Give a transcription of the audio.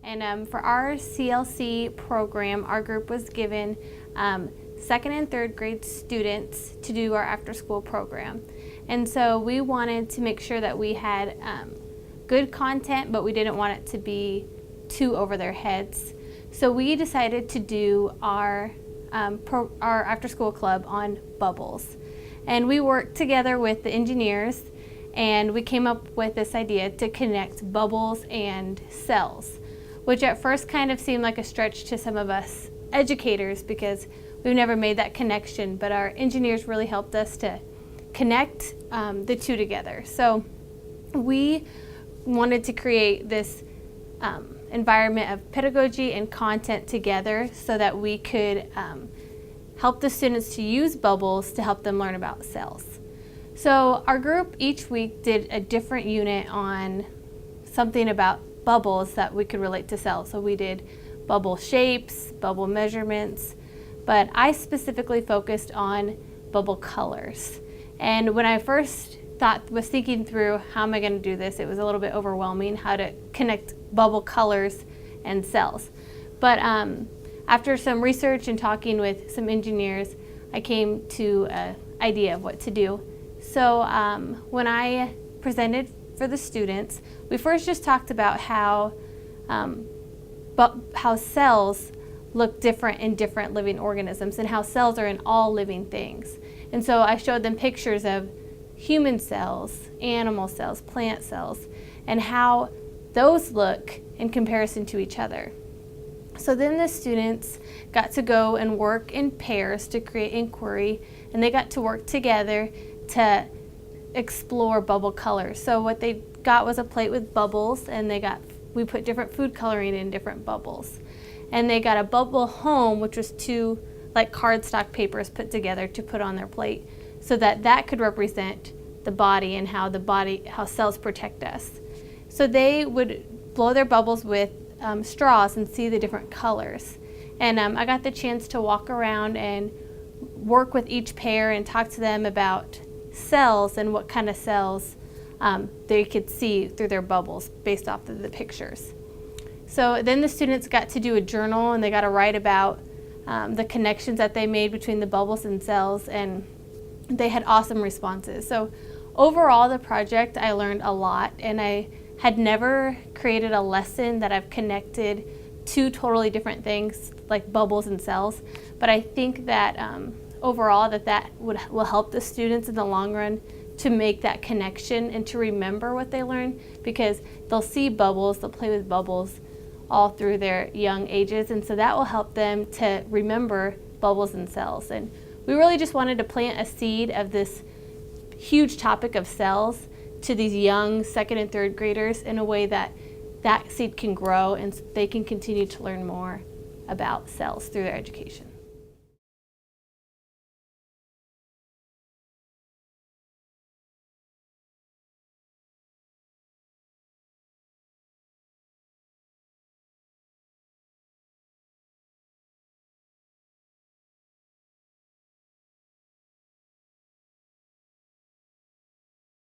And for our CLC program, our group was given second and third grade students to do our after school program. And so we wanted to make sure that we had good content, but we didn't want it to be too over their heads. So we decided to do our after school club on bubbles. And we worked together with the engineers, and we came up with this idea to connect bubbles and cells, which at first kind of seemed like a stretch to some of us educators because we've never made that connection, but our engineers really helped us to connect the two together. So we wanted to create this environment of pedagogy and content together so that we could help the students to use bubbles to help them learn about cells. So our group each week did a different unit on something about bubbles that we could relate to cells. So we did bubble shapes, bubble measurements, but I specifically focused on bubble colors. And when I first was thinking through how am I going to do this, it was a little bit overwhelming how to connect bubble colors and cells. But after some research and talking with some engineers, I came to an idea of what to do. So when I presented for the students, we first just talked about how cells look different in different living organisms and how cells are in all living things. And so I showed them pictures of human cells, animal cells, plant cells, and how those look in comparison to each other. So then the students got to go and work in pairs to create inquiry, and they got to work together to explore bubble colors. So what they got was a plate with bubbles, and we put different food coloring in different bubbles. And they got a bubble home, which was two like cardstock papers put together to put on their plate, so that could represent the body and how cells protect us. So they would blow their bubbles with straws and see the different colors. And I got the chance to walk around and work with each pair and talk to them about cells and what kind of cells they could see through their bubbles based off of the pictures. So then the students got to do a journal, and they got to write about the connections that they made between the bubbles and cells, and they had awesome responses. So overall, the project, I learned a lot, and I had never created a lesson that I've connected two totally different things like bubbles and cells. But I think that overall that will help the students in the long run to make that connection and to remember what they learn, because they'll see bubbles, they'll play with bubbles all through their young ages, and so that will help them to remember bubbles and cells. And we really just wanted to plant a seed of this huge topic of cells to these young second and third graders in a way that seed can grow and they can continue to learn more about cells through their education.